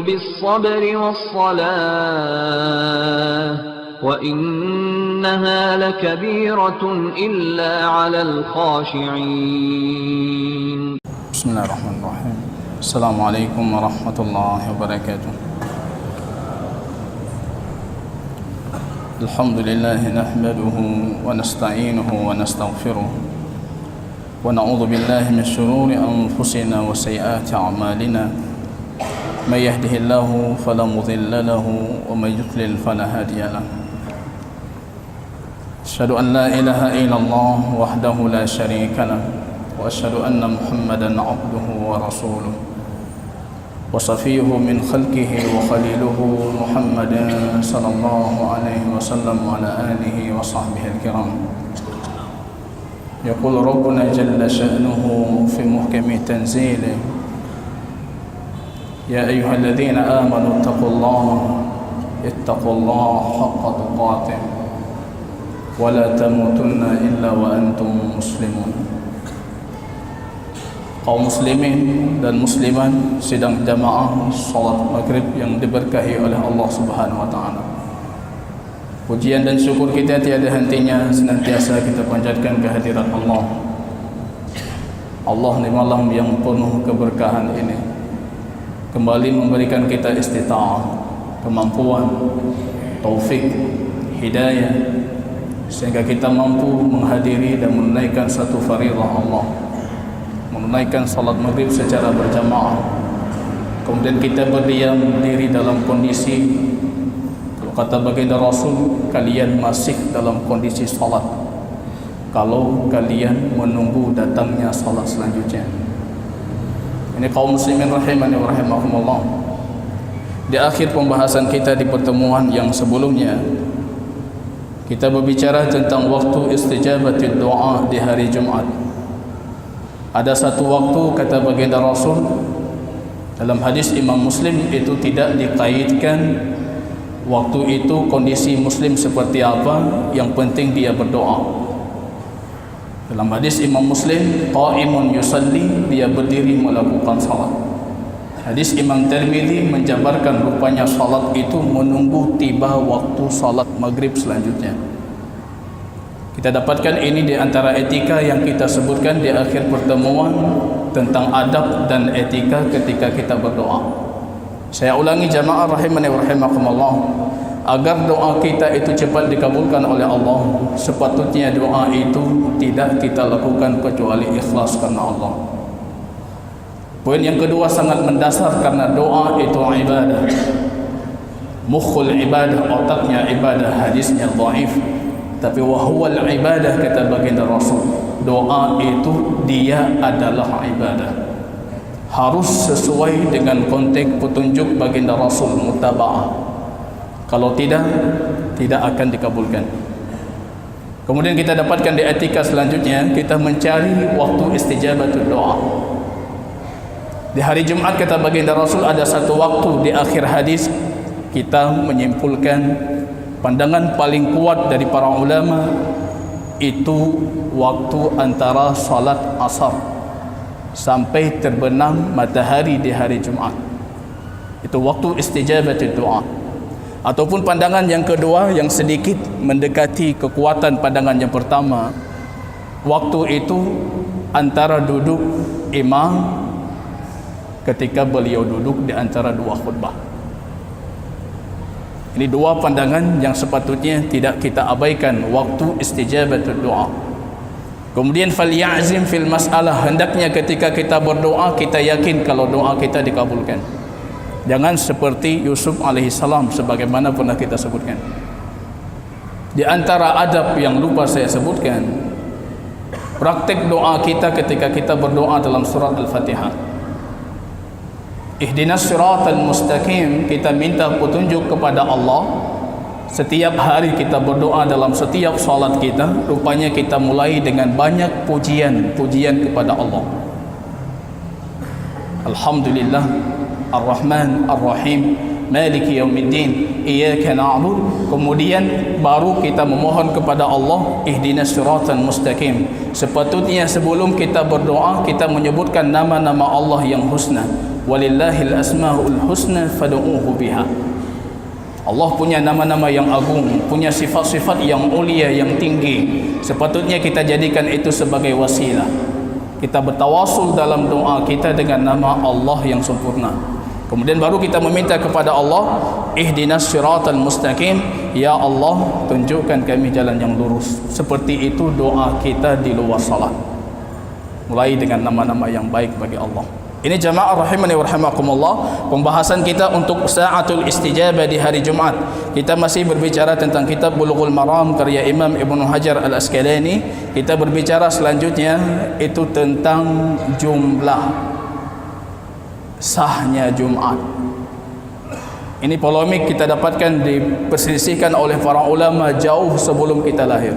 بالصبر والصلاة وإنها لكبيرة إلا على الخاشعين. بسم الله الرحمن الرحيم. السلام عليكم ورحمة الله وبركاته. الحمد لله نحمده ونستعينه ونستغفره ونعوذ بالله من شرور أنفسنا وسيئات أعمالنا. من يهده الله فلا مضل له ومن يضلل فلا هادي له. أشهد أن لا إله إلا الله وحده لا شريك له وأشهد أن محمدا عبده ورسوله وصفيه من خلقه وخليله محمد صلى الله عليه وسلم وعلى آله وصحبه الكرام. يقول ربنا جل شأنه في محكم تنزيله: يا أيها الذين آمنوا اتقوا الله حق تقاته ولا تموتن إلا وأنتم مسلمون. Kaum muslimin dan muslimat sidang jamaah salat maghrib yang diberkahi oleh Allah Subhanahu wa taala. Pujian dan syukur kita tiada hentinya senantiasa kita panjatkan kehadirat Allah. Allah di malam yang penuh keberkahan ini kembali memberikan kita istita'ah, kemampuan, taufik, hidayah, sehingga kita mampu menghadiri dan menunaikan satu faridah Allah, menunaikan salat maghrib secara berjamaah. Kemudian kita berdiam diri dalam kondisi, kalau kata baginda Rasul, kalian masih dalam kondisi salat kalau kalian menunggu datangnya salat selanjutnya. Ini kaum muslimin rahimani wa rahimakumullah. Di akhir pembahasan kita di pertemuan yang sebelumnya, kita berbicara tentang waktu istijabatul doa di hari Jumat. Ada satu waktu, kata baginda Rasul dalam hadis Imam Muslim, itu tidak dikaitkan waktu itu kondisi Muslim seperti apa, yang penting dia berdoa. Dalam hadis Imam Muslim, qa'imun yusalli, dia berdiri melakukan salat. Hadis Imam Tirmidzi menjabarkan rupanya salat itu menunggu tiba waktu salat maghrib selanjutnya. Kita dapatkan ini di antara etika yang kita sebutkan di akhir pertemuan tentang adab dan etika ketika kita berdoa. Saya ulangi jamaah rahimani wa rahimakumullah, agar doa kita itu cepat dikabulkan oleh Allah, sepatutnya doa itu tidak kita lakukan kecuali ikhlas karena Allah. Poin yang kedua sangat mendasar, karena doa itu ibadah. Mukhul ibadah, otaknya ibadah, hadisnya dhaif. Tapi wahuwal ibadah, kata baginda Rasul, doa itu dia adalah ibadah. Harus sesuai dengan konteks petunjuk baginda Rasul, mutaba'ah. Kalau tidak akan dikabulkan. Kemudian kita dapatkan di etika selanjutnya, kita mencari waktu istijabatul doa. Di hari Jumat, kata baginda Rasul, ada satu waktu. Di akhir hadis kita menyimpulkan pandangan paling kuat dari para ulama itu waktu antara salat asar sampai terbenam matahari di hari Jumat. Itu waktu istijabatul doa. Ataupun pandangan yang kedua yang sedikit mendekati kekuatan pandangan yang pertama, waktu itu antara duduk imam ketika beliau duduk di antara dua khutbah. Ini dua pandangan yang sepatutnya tidak kita abaikan waktu istijabatul doa. Kemudian falyazim fil mas'alah, hendaknya ketika kita berdoa kita yakin kalau doa kita dikabulkan. Jangan seperti Yusuf alaihissalam sebagaimana pernah kita sebutkan. Di antara adab yang lupa saya sebutkan, praktek doa kita ketika kita berdoa dalam surat Al-Fatihah. Ihdinas siratal mustaqim, kita minta petunjuk kepada Allah. Setiap hari kita berdoa dalam setiap salat kita, rupanya kita mulai dengan banyak pujian kepada Allah. Alhamdulillah Ar-Rahman Ar-Rahim Maliki Yaumiddin Iyyaka na'budu. Kemudian baru kita memohon kepada Allah ihdinas siratal mustaqim. Sepatutnya sebelum kita berdoa kita menyebutkan nama-nama Allah yang husna. walillahil asmaul husna fad'uuhu biha. Allah punya nama-nama yang agung, punya sifat-sifat yang mulia, yang tinggi. Sepatutnya kita jadikan itu sebagai wasilah. Kita bertawasul dalam doa kita dengan nama Allah yang sempurna. Kemudian baru kita meminta kepada Allah, ihdinas siratal mustaqim, ya Allah tunjukkan kami jalan yang lurus. Seperti itu doa kita di luar salat. Mulai dengan nama-nama yang baik bagi Allah. Ini jamaah rahimani wa rahimakumullah, pembahasan kita untuk sa'atul istijabah di hari Jumat. Kita masih berbicara tentang kitab Bulughul Maram karya Imam Ibnu Hajar Al-Asqalani. Kita berbicara selanjutnya itu tentang jumlah sahnya Jumat. Ini polemik kita dapatkan diperselisihkan oleh para ulama jauh sebelum kita lahir.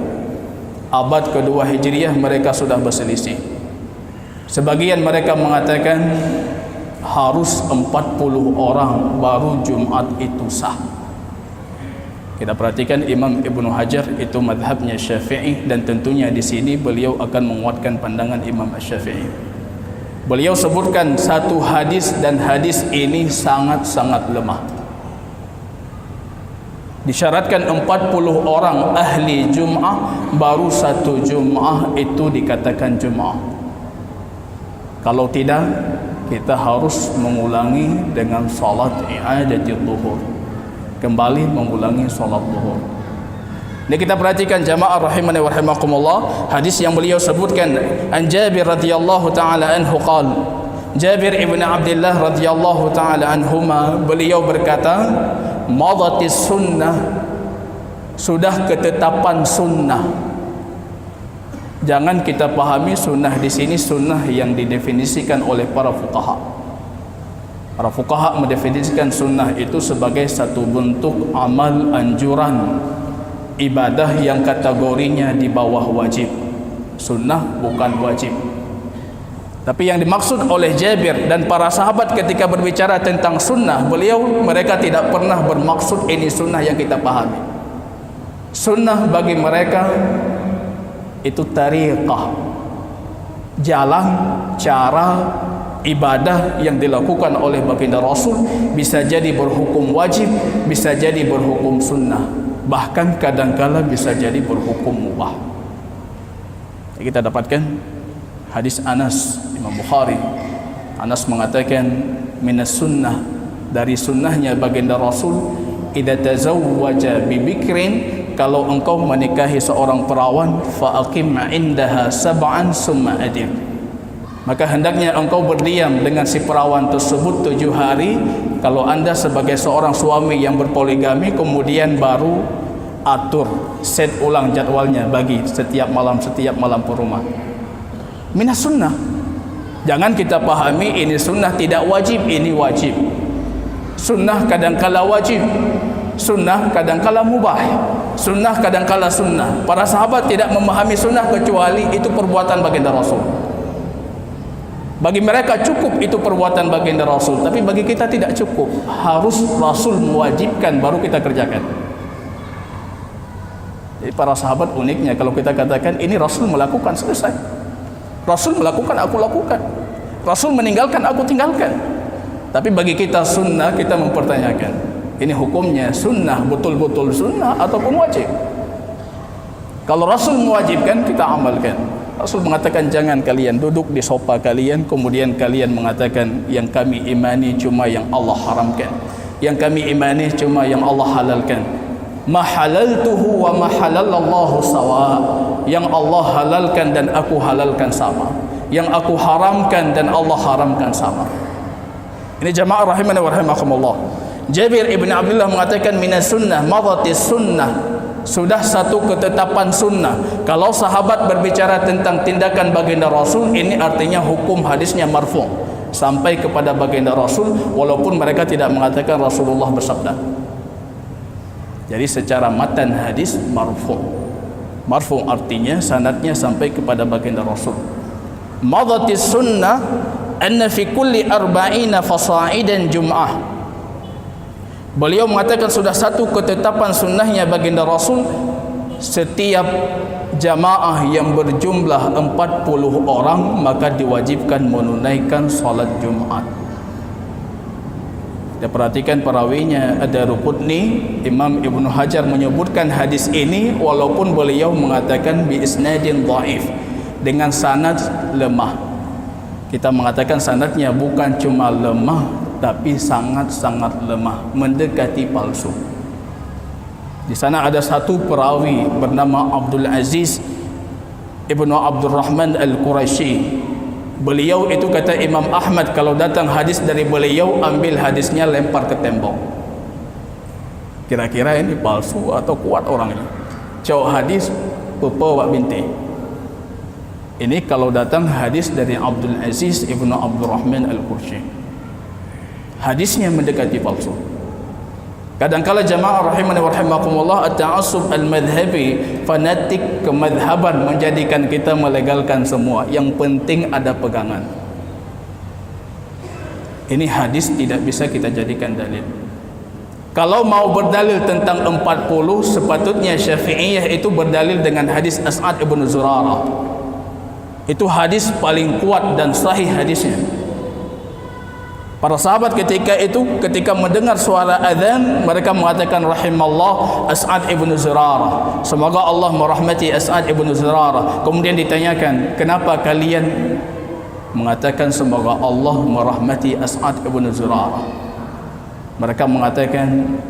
Abad kedua Hijriah mereka sudah berselisih. Sebagian mereka mengatakan harus 40 orang baru Jumat itu sah. Kita perhatikan Imam Ibnu Hajar itu madhabnya Syafi'i, dan tentunya di sini beliau akan menguatkan pandangan Imam Syafi'i. Beliau sebutkan satu hadis, dan hadis ini sangat-sangat lemah. Disyaratkan 40 orang ahli Jum'ah, baru satu Jum'ah itu dikatakan Jum'ah. Kalau tidak, kita harus mengulangi dengan salat i'adatul zuhur, kembali mengulangi salat zuhur. Ini kita perhatikan jamaah rahimani wa rahimakumullah, hadis yang beliau sebutkan an Jabir radhiyallahu taala anhu qala, Jabir ibn Abdullah radhiyallahu taala anhuma, beliau berkata, madatis sunnah, sudah ketetapan sunnah. Jangan kita pahami sunnah di sini sunnah yang didefinisikan oleh para fuqaha. Para fuqaha mendefinisikan sunnah itu sebagai satu bentuk amal anjuran ibadah yang kategorinya di bawah wajib. Sunnah bukan wajib. Tapi yang dimaksud oleh Jabir dan para sahabat ketika berbicara tentang sunnah, mereka tidak pernah bermaksud ini sunnah yang kita pahami. Sunnah bagi mereka itu tariqah, jalan, cara, ibadah yang dilakukan oleh baginda Rasul, bisa jadi berhukum wajib, bisa jadi berhukum sunnah, bahkan kadangkala bisa jadi berhukum mubah. Kita dapatkan hadis Anas, Imam Bukhari. Anas mengatakan minas sunnah, dari sunnahnya baginda Rasul, idza tazawwaja bi bikrin, kalau engkau menikahi seorang perawan, fa'aqim indaha sab'an summa adim, maka hendaknya engkau berdiam dengan si perawan tersebut 7 hari. Kalau anda sebagai seorang suami yang berpoligami, kemudian baru atur, set ulang jadwalnya bagi setiap malam ke rumah. Minas sunnah. Jangan kita pahami ini sunnah tidak wajib, ini wajib. Sunnah kadangkala wajib, sunnah kadangkala mubah, sunnah kadangkala sunnah. Para sahabat tidak memahami sunnah kecuali itu perbuatan baginda Rasul. Bagi mereka cukup itu perbuatan baginda Rasul, tapi bagi kita tidak cukup. Harus Rasul mewajibkan baru kita kerjakan. Jadi para sahabat uniknya, kalau kita katakan ini Rasul melakukan, selesai. Rasul melakukan, aku lakukan. Rasul meninggalkan, aku tinggalkan. Tapi bagi kita sunnah, kita mempertanyakan, ini hukumnya sunnah, betul-betul sunnah ataupun wajib? Kalau Rasul mewajibkan, kita amalkan. Rasul mengatakan jangan kalian duduk di sofa kalian, kemudian kalian mengatakan yang kami imani cuma yang Allah haramkan, yang kami imani cuma yang Allah halalkan. Ma halaltuhu wa ma halalallahu sawa, yang Allah halalkan dan aku halalkan sama, yang aku haramkan dan Allah haramkan sama. Ini jamaah rahimani wa rahimakumullah. Jabir ibn Abdullah mengatakan minas sunnah madatis sunnah, sudah satu ketetapan sunnah. Kalau sahabat berbicara tentang tindakan baginda Rasul, ini artinya hukum hadisnya marfu' sampai kepada baginda Rasul, walaupun mereka tidak mengatakan Rasulullah bersabda. Jadi secara matan hadis marfu'. Marfu' artinya sanadnya sampai kepada baginda Rasul. Madatis sunnah anna fi kulli arba'ina fasa'idan jum'ah. Beliau mengatakan sudah satu ketetapan sunnahnya baginda Rasul, setiap jamaah yang berjumlah 40 orang maka diwajibkan menunaikan salat Jumat. Dia perhatikan perawinya Ad-Darqutni. Imam Ibnu Hajar menyebutkan hadis ini walaupun beliau mengatakan bi isnadin dhaif, dengan sanad lemah. Kita mengatakan sanadnya bukan cuma lemah, tapi sangat-sangat lemah, mendekati palsu. Di sana ada satu perawi bernama Abdul Aziz Ibnu Abdurrahman Al-Qurashi. Beliau itu, kata Imam Ahmad, kalau datang hadis dari beliau, ambil hadisnya lempar ke tembok. Kira-kira ini palsu atau kuat orang ini? Jauh hadis pepo wak binti. Ini kalau datang hadis dari Abdul Aziz Ibnu Abdurrahman Al-Qurashi, hadisnya mendekati palsu. Kadangkala jamaah rahimani wa rahimakumullah, at-ta'assub al-madhhabi, fanatik kemadhaban, menjadikan kita melegalkan semua. Yang penting ada pegangan. Ini hadis tidak bisa kita jadikan dalil. Kalau mau berdalil tentang 40, sepatutnya Syafi'iyah itu berdalil dengan hadis As'ad ibn Zurarah. Itu hadis paling kuat dan sahih hadisnya. Para sahabat ketika itu, ketika mendengar suara azan, mereka mengatakan rahimallah As'ad ibn Zurarah, semoga Allah merahmati As'ad ibn Zurarah. Kemudian ditanyakan, kenapa kalian mengatakan semoga Allah merahmati As'ad ibn Zurarah? Mereka mengatakan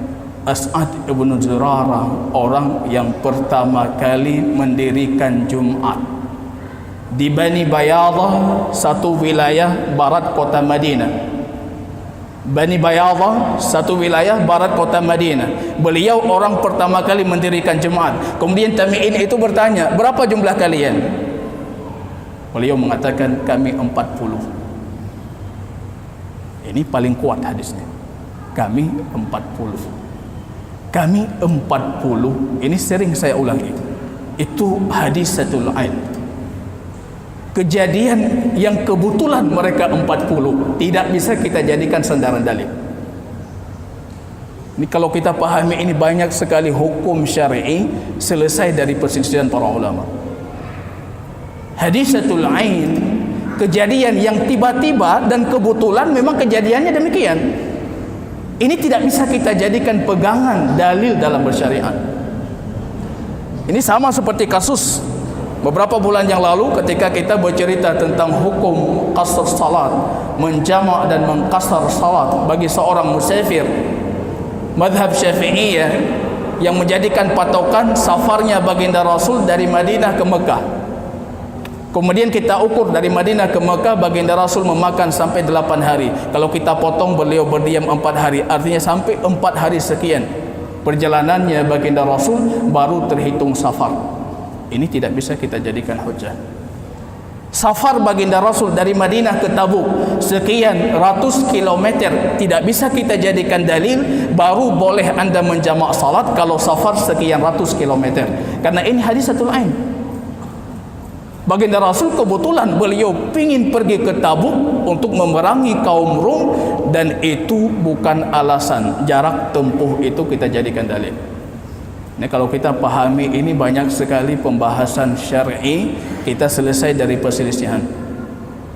As'ad ibn Zurarah orang yang pertama kali mendirikan Jumat di Bani Bayadah, satu wilayah barat kota Madinah. Bani Bayadah, satu wilayah barat kota Madinah. Beliau orang pertama kali mendirikan Jumat. Kemudian tabi'in itu bertanya, berapa jumlah kalian? Beliau mengatakan, kami 40. Ini paling kuat hadisnya. Kami 40. Kami 40. Ini sering saya ulangi. Itu hadisatul ain. Kejadian yang kebetulan mereka 40, tidak bisa kita jadikan sandaran dalil. Ini kalau kita pahami, ini banyak sekali hukum syar'i selesai dari perselisihan para ulama. Hadisatul ain, kejadian yang tiba-tiba dan kebetulan, memang kejadiannya demikian. Ini tidak bisa kita jadikan pegangan dalil dalam bersyariat. Ini sama seperti kasus beberapa bulan yang lalu ketika kita bercerita tentang hukum qasr salat, menjamak dan mengqasar salat bagi seorang musafir. Madhab Syafi'iyah yang menjadikan patokan safarnya baginda Rasul dari Madinah ke Mekah. Kemudian kita ukur dari Madinah ke Mekah, baginda Rasul memakan sampai 8 hari. Kalau kita potong, beliau berdiam 4 hari. Artinya sampai 4 hari sekian perjalanannya baginda Rasul baru terhitung safar. Ini tidak bisa kita jadikan hujah. Safar baginda Rasul dari Madinah ke Tabuk sekian ratus kilometer, tidak bisa kita jadikan dalil baru boleh anda menjamak salat kalau safar sekian ratus kilometer. Karena ini hadisatul ain. Baginda Rasul kebetulan beliau ingin pergi ke Tabuk untuk memerangi kaum Rum, dan itu bukan alasan. Jarak tempuh itu kita jadikan dalil. Nah, kalau kita pahami ini, banyak sekali pembahasan syar'i kita selesai dari perselisihan.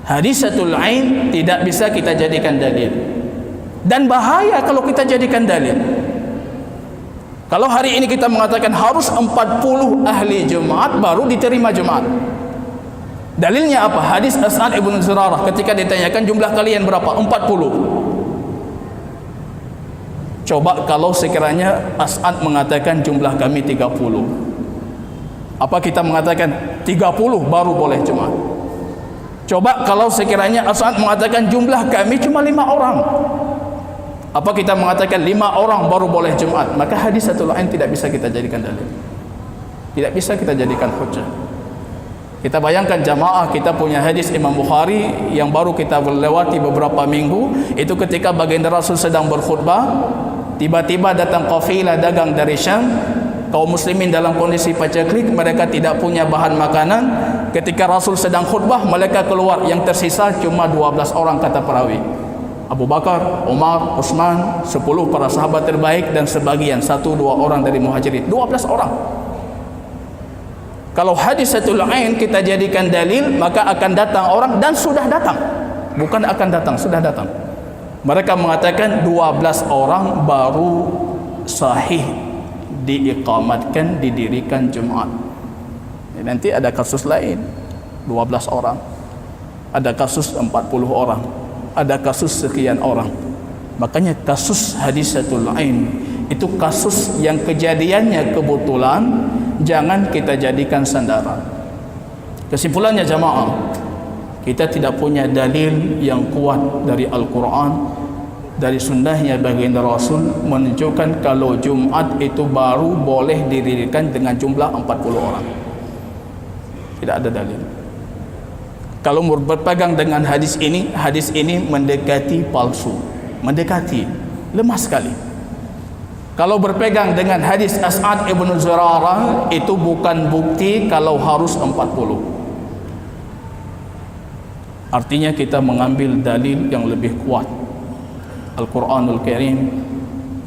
Hadisatul ain tidak bisa kita jadikan dalil, dan bahaya kalau kita jadikan dalil. Kalau hari ini kita mengatakan harus 40 ahli Jumat baru diterima Jumat. Dalilnya apa? Hadis As'ad ibn Zurarah ketika ditanyakan jumlah kalian berapa? 40. Coba kalau sekiranya As'ad mengatakan jumlah kami 30. Apa kita mengatakan 30 baru boleh Jumat? Coba kalau sekiranya As'ad mengatakan jumlah kami cuma 5 orang. Apa kita mengatakan 5 orang baru boleh Jumat? Maka hadisatul ain tidak bisa kita jadikan dalil. Tidak bisa kita jadikan hujjah. Kita bayangkan jamaah, kita punya hadis Imam Bukhari yang baru kita lewati beberapa minggu. Itu ketika baginda Rasul sedang berkhutbah, tiba-tiba datang kafilah dagang dari Syam. Kaum muslimin dalam kondisi pacaklik, mereka tidak punya bahan makanan. Ketika Rasul sedang khutbah, mereka keluar, yang tersisa cuma 12 orang kata perawi. Abu Bakar, Umar, Utsman, 10 para sahabat terbaik, dan sebagian 1-2 orang dari Muhajirin. 12 orang. Kalau hadisatul ain kita jadikan dalil, maka akan datang orang, dan sudah datang. Bukan akan datang, sudah datang. Mereka mengatakan 12 orang baru sahih diiqamatkan, didirikan Jumaat. Nanti ada kasus lain 12 orang, ada kasus 40 orang, ada kasus sekian orang. Makanya kasus hadisatul ain itu kasus yang kejadiannya kebetulan, jangan kita jadikan sandaran. Kesimpulannya jamaah, kita tidak punya dalil yang kuat dari Al-Quran, dari sunnahnya baginda Rasul menunjukkan kalau Jumat itu baru boleh didirikan dengan jumlah 40 orang. Tidak ada dalil. Kalau berpegang dengan hadis ini mendekati palsu, mendekati lemah sekali. Kalau berpegang dengan hadis As'ad ibn Zurarah, itu bukan bukti kalau harus 40. Artinya kita mengambil dalil yang lebih kuat. Al-Quranul Karim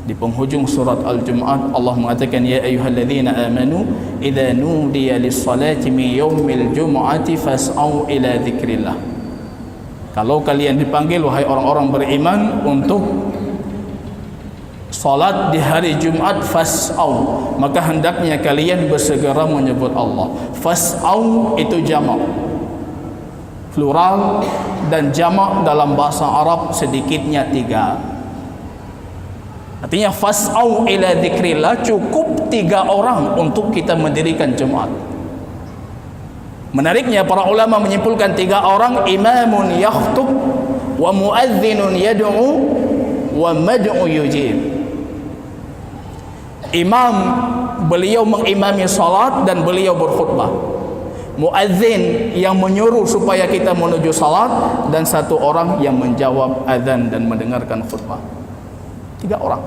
di penghujung surat Al-Jum'ah Allah mengatakan, ya ayyuhalladzina amanu idza nudiya lis-salati min yaumil jum'ati fas'au ila dzikrillah. Kalau kalian dipanggil wahai orang-orang beriman untuk salat di hari Jumat, fas'au, maka hendaknya kalian bersegera menyebut Allah. Fas'au itu jamak, plural, dan jamak dalam bahasa Arab sedikitnya 3. Artinya fas'au ila dzikrillah, cukup 3 orang untuk kita mendirikan Jumat. Menariknya para ulama menyimpulkan 3 orang, imamun yakhtub wa muadzinun yad'u wa mad'u yujib. Imam, beliau mengimami salat dan beliau berkhutbah. Muadzin yang menyuruh supaya kita menuju salat, dan 1 orang yang menjawab azan dan mendengarkan khutbah. 3 orang.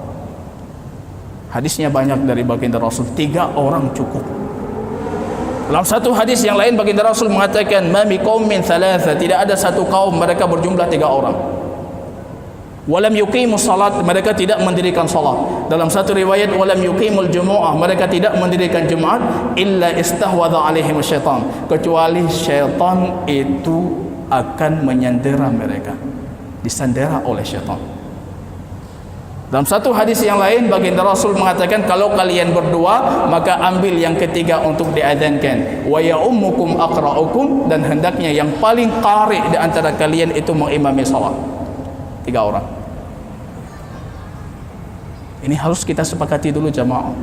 Hadisnya banyak dari baginda Rasul, 3 orang cukup. Dalam satu hadis yang lain baginda Rasul mengatakan, ma mi qaumin thalatha, tidak ada satu kaum mereka berjumlah 3 orang. Walam yuqimus salat, mereka tidak mendirikan salat. Dalam satu riwayat, walam yuqimul jumu'ah, mereka tidak mendirikan Jumat, illa istahwadha alaihim syaitan, kecuali syaitan itu akan menyandera mereka, disandera oleh syaitan. Dalam satu hadis yang lain baginda Rasul mengatakan, kalau kalian berdua maka ambil yang ketiga untuk diadzankan, wa ya ummukum aqra'ukum, dan hendaknya yang paling qari' di antara kalian itu mengimami salat. 3 orang. Ini harus kita sepakati dulu jamaah,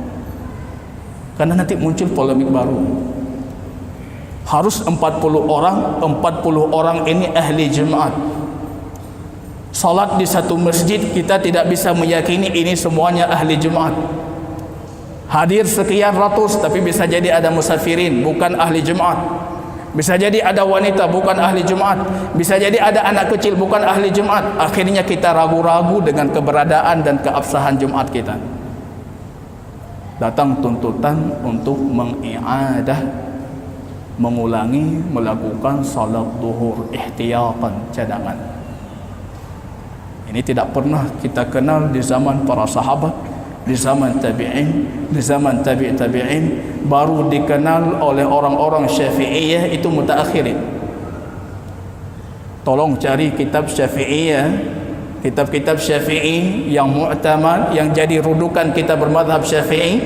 karena nanti muncul polemik baru. Harus 40 orang, 40 orang ini ahli Jumat. Salat di satu masjid, kita tidak bisa meyakini ini semuanya ahli Jumat. Hadir sekian ratus, tapi bisa jadi ada musafirin, bukan ahli Jumat. Bisa jadi ada wanita, bukan ahli Jumat. Bisa jadi ada anak kecil, bukan ahli Jumat. Akhirnya kita ragu-ragu dengan keberadaan dan keabsahan Jumat kita. Datang tuntutan untuk mengiadah, mengulangi, melakukan salat duhur ihtiyatan, cadangan. Ini tidak pernah kita kenal di zaman para sahabat, di zaman tabi'in, di zaman tabi'in, baru dikenal oleh orang-orang Syafi'iyah itu mutaakhirin. Tolong cari kitab Syafi'iyah, kitab-kitab Syafi'i yang mu'tamad, yang jadi rudukan kita bermadhab Syafi'i,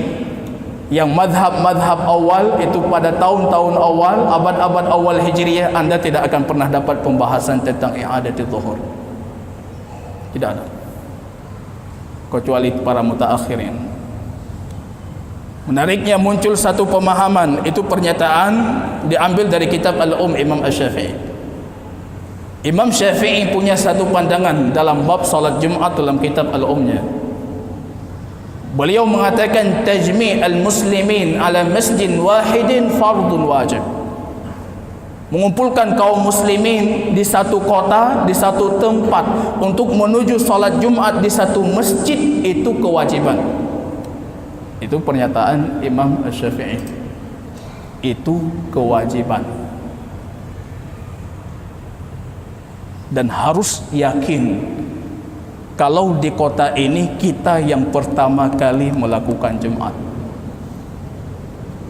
yang madhab-madhab awal itu pada tahun-tahun awal, abad-abad awal Hijriyah, Anda tidak akan pernah dapat pembahasan tentang i'adatul zuhur. Tidak ada, kecuali para mutaakhirin. Menariknya muncul satu pemahaman, itu pernyataan diambil dari kitab Al-Um Imam Asy-Syafi'i. Imam Syafi'i punya satu pandangan dalam bab salat Jumat dalam kitab Al-Umnya. Beliau mengatakan tajmi' al-muslimin ala masjid wahidin fardun wajib. Mengumpulkan kaum muslimin di satu kota, di satu tempat untuk menuju salat Jumat di satu masjid, itu kewajiban. Itu pernyataan Imam Asy-Syafi'i. Itu kewajiban. Dan harus yakin kalau di kota ini kita yang pertama kali melakukan Jumat.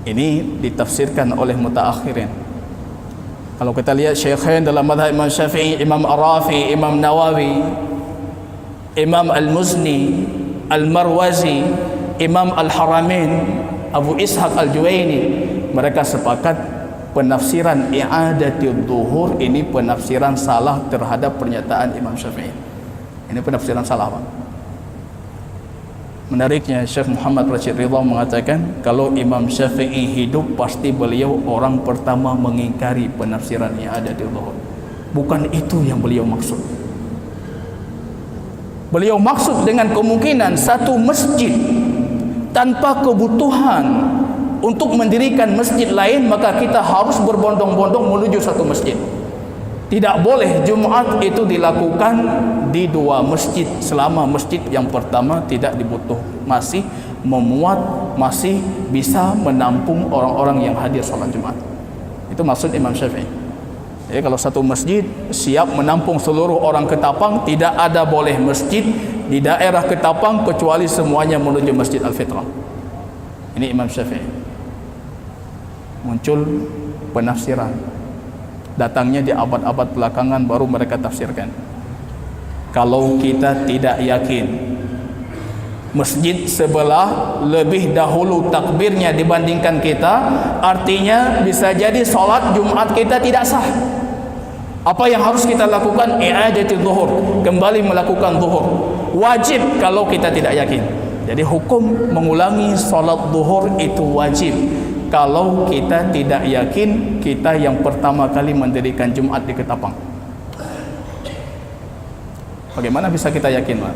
Ini ditafsirkan oleh mutaakhirin. Kalau kita lihat syekhain dalam mazhab Imam Syafi'i, Imam Ar-Rafi, Imam Nawawi, Imam Al-Muzni, Al-Marwazi, Imam Al-Haramain, Abu Ishaq Al-Juwaini, mereka sepakat penafsiran i'adatul zuhur ini penafsiran salah terhadap pernyataan Imam Syafi'i. Ini penafsiran salah, Pak. Menariknya, Syekh Muhammad Rashid Ridha mengatakan kalau Imam Syafi'i hidup pasti beliau orang pertama mengingkari penafsiran i'adatul zuhur. Bukan itu yang beliau maksud. Beliau maksud dengan kemungkinan satu masjid tanpa kebutuhan untuk mendirikan masjid lain, maka kita harus berbondong-bondong menuju satu masjid. Tidak boleh Jumat itu dilakukan di dua masjid selama masjid yang pertama tidak dibutuh, masih memuat, masih bisa menampung orang-orang yang hadir sholat Jumat. Itu maksud Imam Syafi'i. Jadi kalau satu masjid siap menampung seluruh orang Ketapang, tidak ada boleh masjid di daerah Ketapang kecuali semuanya menuju Masjid Al-Fitrah. Ini Imam Syafi'i. Muncul penafsiran, datangnya di abad-abad belakangan baru mereka tafsirkan. Kalau kita tidak yakin masjid sebelah lebih dahulu takbirnya dibandingkan kita, artinya bisa jadi sholat Jumat kita tidak sah. Apa yang harus kita lakukan? I'adatul zuhur, kembali melakukan zuhur. Wajib kalau kita tidak yakin. Jadi hukum mengulangi sholat zuhur itu wajib kalau kita tidak yakin kita yang pertama kali mendirikan Jumat di Ketapang. Bagaimana bisa kita yakin, Pak?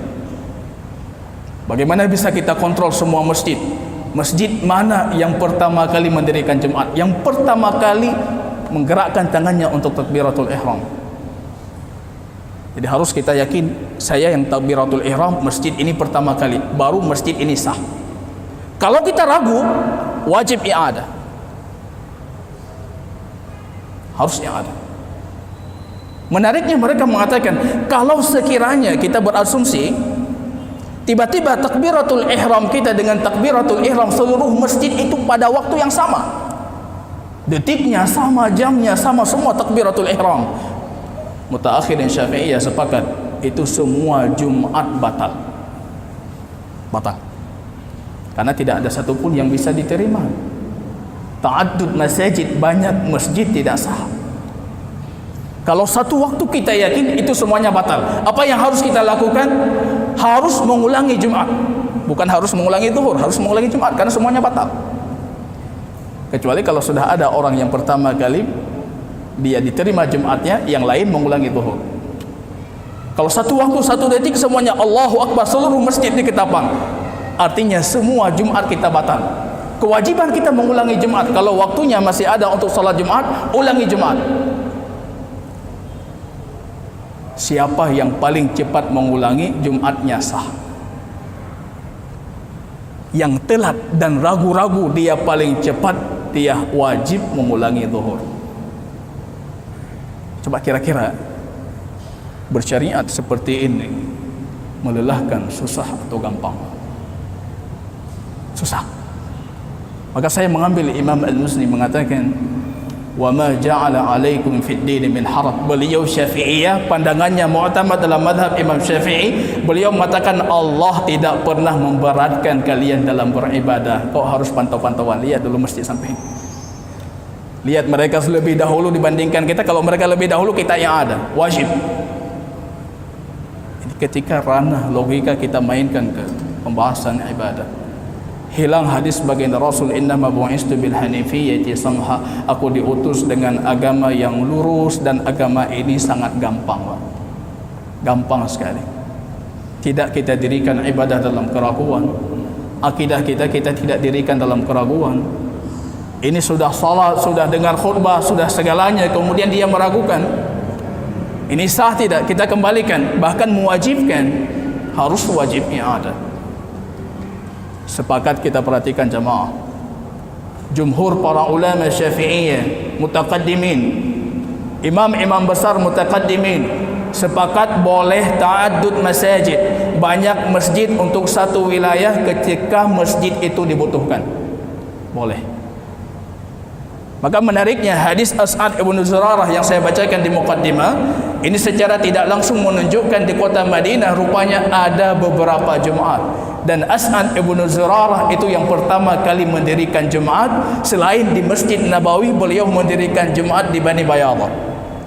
Bagaimana bisa kita kontrol semua masjid? Masjid mana yang pertama kali mendirikan Jumat, yang pertama kali menggerakkan tangannya untuk takbiratul ihram? Jadi harus kita yakin, saya yang takbiratul ihram masjid ini pertama kali, baru masjid ini sah. Kalau kita ragu, wajib i'adah. Harus i'adah. Menariknya mereka mengatakan, kalau sekiranya kita berasumsi tiba-tiba takbiratul ihram kita dengan takbiratul ihram seluruh masjid itu pada waktu yang sama, detiknya sama, jamnya sama, semua takbiratul ihram, mutaakhirin Syafi'iyah sepakat itu semua Jumat batal. Karena tidak ada satupun yang bisa diterima. Ta'addud masjid, banyak masjid tidak sah. Kalau satu waktu kita yakin itu semuanya batal, apa yang harus kita lakukan? Harus mengulangi Jumat. Bukan harus mengulangi zuhur, harus mengulangi Jumat, karena semuanya batal. Kecuali kalau sudah ada orang yang pertama kali dia diterima Jumatnya, yang lain mengulangi zuhur. Kalau satu waktu, satu detik semuanya Allahu Akbar seluruh masjid di Ketapang, artinya semua Jumat kita batal. Kewajiban kita mengulangi Jumat. Kalau waktunya masih ada untuk salat Jumat, ulangi Jumat. Siapa yang paling cepat mengulangi, Jumatnya sah. Yang telat dan ragu-ragu dia paling cepat, dia wajib mengulangi zuhur. Coba kira-kira bersyariat seperti ini melelahkan, susah atau gampang? Susah. Maka saya mengambil Imam Al-Muzni mengatakan, wa ma ja'ala 'alaikum fid din min haraj. Beliau Syafi'iyah, pandangannya mu'tamad dalam mazhab Imam Syafi'i. Beliau mengatakan Allah tidak pernah memberatkan kalian dalam beribadah. Kau harus pantau-pantauan. Lihat dulu masjid samping. Lihat mereka lebih dahulu dibandingkan kita. Kalau mereka lebih dahulu, kita yang ada, wajib. Ini ketika ranah logika kita mainkan ke pembahasan ibadah, hilang hadis baginda Rasul, innama bu'istu bil hanifiyyati samha, aku diutus dengan agama yang lurus, dan agama ini sangat gampang, Pak. Gampang sekali. Tidak kita dirikan ibadah dalam keraguan. Akidah kita tidak dirikan dalam keraguan. Ini sudah salat, sudah dengar khutbah, sudah segalanya, kemudian dia meragukan. Ini sah tidak? Kita kembalikan, bahkan mewajibkan, harus wajibnya ada. Sepakat kita perhatikan jamaah, jumhur para ulama Syafi'iyah mutaqaddimin, imam-imam besar mutaqaddimin sepakat boleh ta'addud masajid, banyak masjid untuk satu wilayah ketika masjid itu dibutuhkan, boleh. Maka menariknya hadis As'ad ibn Zurarah yang saya bacakan di muqaddimah, ini secara tidak langsung menunjukkan di kota Madinah rupanya ada beberapa Jumaat. Dan As'ad ibn Zurarah itu yang pertama kali mendirikan Jumaat. Selain di Masjid Nabawi, beliau mendirikan Jumaat di Bani Bayadah,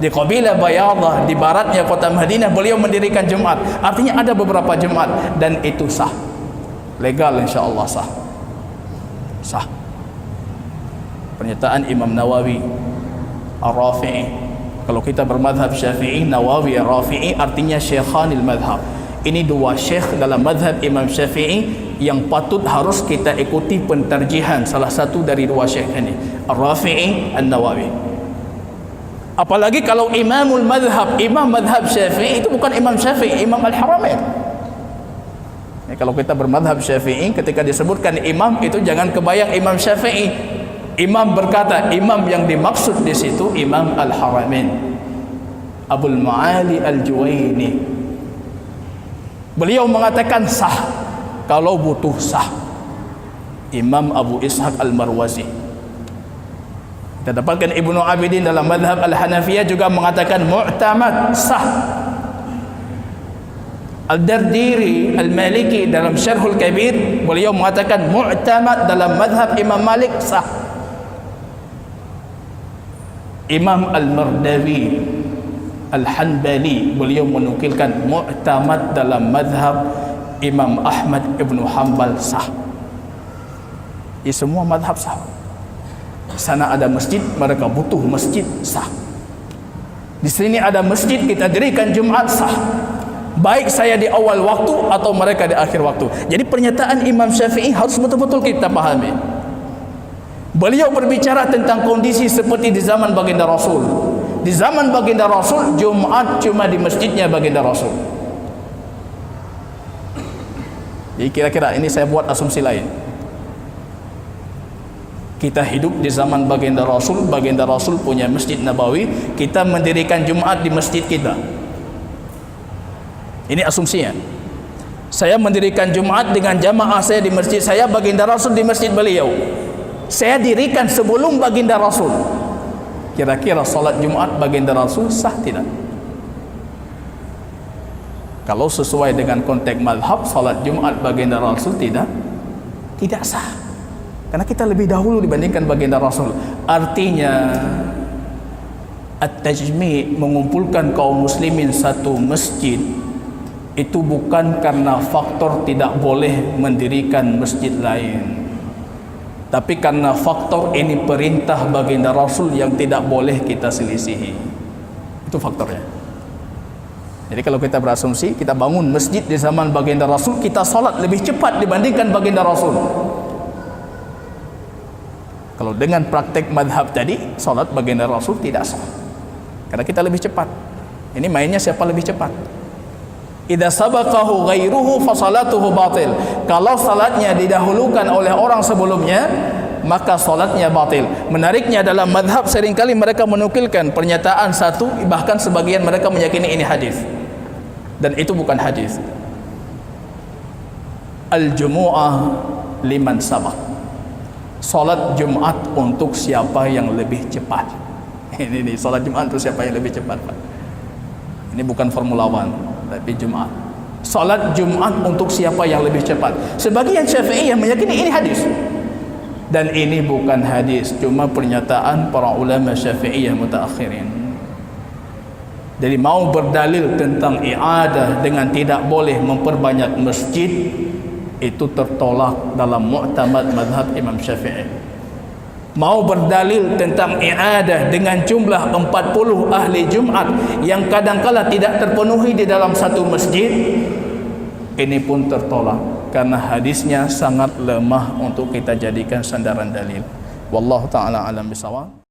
di kabilah Bayadah di baratnya kota Madinah. Beliau mendirikan Jumaat. Artinya ada beberapa Jumaat, dan itu sah, legal, insyaAllah sah. Pernyataan Imam Nawawi Ar-Rafi'i. Kalau kita bermadhab Syafi'i, Nawawi Ar-Rafi'i artinya syekhanil madhab. Ini dua syekh dalam madhab Imam Syafi'i yang patut harus kita ikuti pentarjihan salah satu dari dua syekh ini, Ar-Rafi'i, An-Nawawi. Apalagi kalau imamul madhab, imam madhab Syafi'i itu bukan Imam Syafi'i, Imam Al-Haramain. Kalau kita bermadhab Syafi'i, ketika disebutkan imam itu jangan kebayang Imam Syafi'i. Imam berkata, imam yang dimaksud di situ Imam Al-Haramain, Abul Ma'ali Al-Juwaini. Beliau mengatakan sah kalau butuh sah. Imam Abu Ishaq Al-Marwazi. Kita dapatkan Ibnu Abidin dalam madhab Al-Hanafiyah juga mengatakan mu'tamad, sah. Al-Dardiri Al-Maliki dalam Syarhul Kabir, beliau mengatakan mu'tamad dalam madhab Imam Malik, sah. Imam Al-Mardawi Al-Hanbali, beliau menukilkan mu'tamad dalam madhab Imam Ahmad Ibn Hanbal, sah. Ini semua madhab sah. Sana ada masjid, mereka butuh masjid, sah. Di sini ada masjid, kita dirikan Jumaat, sah. Baik saya di awal waktu atau mereka di akhir waktu. Jadi pernyataan Imam Syafi'i harus betul-betul kita pahami. Beliau berbicara tentang kondisi seperti di zaman baginda Rasul. Di zaman baginda Rasul, Jumaat cuma di masjidnya baginda Rasul. Jadi kira-kira ini saya buat asumsi lain. Kita hidup di zaman baginda Rasul punya Masjid Nabawi, kita mendirikan Jumaat di masjid kita. Ini asumsinya. Saya mendirikan Jumaat dengan jamaah saya di masjid saya, baginda Rasul di masjid beliau. Saya dirikan sebelum baginda Rasul. Kira-kira salat Jumaat baginda Rasul sah tidak? Kalau sesuai dengan konteks mazhab, salat Jumaat baginda Rasul tidak sah. Karena kita lebih dahulu dibandingkan baginda Rasul. Artinya at-tajmi', mengumpulkan kaum muslimin satu masjid, itu bukan karena faktor tidak boleh mendirikan masjid lain, tapi karena faktor ini perintah baginda Rasul yang tidak boleh kita selisihi. Itu faktornya. Jadi kalau kita berasumsi, kita bangun masjid di zaman baginda Rasul, kita salat lebih cepat dibandingkan baginda Rasul. Kalau dengan praktek madhab tadi, salat baginda Rasul tidak sah, karena kita lebih cepat. Ini mainnya siapa lebih cepat. Idza sabaqahu ghairuhu fa salatuhu batil. Kalau salatnya didahulukan oleh orang sebelumnya, maka salatnya batil. Menariknya dalam madhab seringkali mereka menukilkan pernyataan satu, bahkan sebagian mereka meyakini ini hadis, dan itu bukan hadis. Al-jumu'ah liman sabaq. Salat Jumat untuk siapa yang lebih cepat. Ini salat Jumat untuk siapa yang lebih cepat, Pak. Ini bukan Formula One, tapi Jumat. Salat Jumat untuk siapa yang lebih cepat. Sebagian Syafi'iyah meyakini ini hadis, dan ini bukan hadis, cuma pernyataan para ulama Syafi'iyah mutaakhirin. Jadi mau berdalil tentang i'adah dengan tidak boleh memperbanyak masjid, itu tertolak dalam mu'tamad madhab Imam Syafi'i. Mau berdalil tentang i'adah dengan jumlah 40 ahli Jumat yang kadangkala tidak terpenuhi di dalam satu masjid, ini pun tertolak karena hadisnya sangat lemah untuk kita jadikan sandaran dalil. Wallahu ta'ala alam bisawab.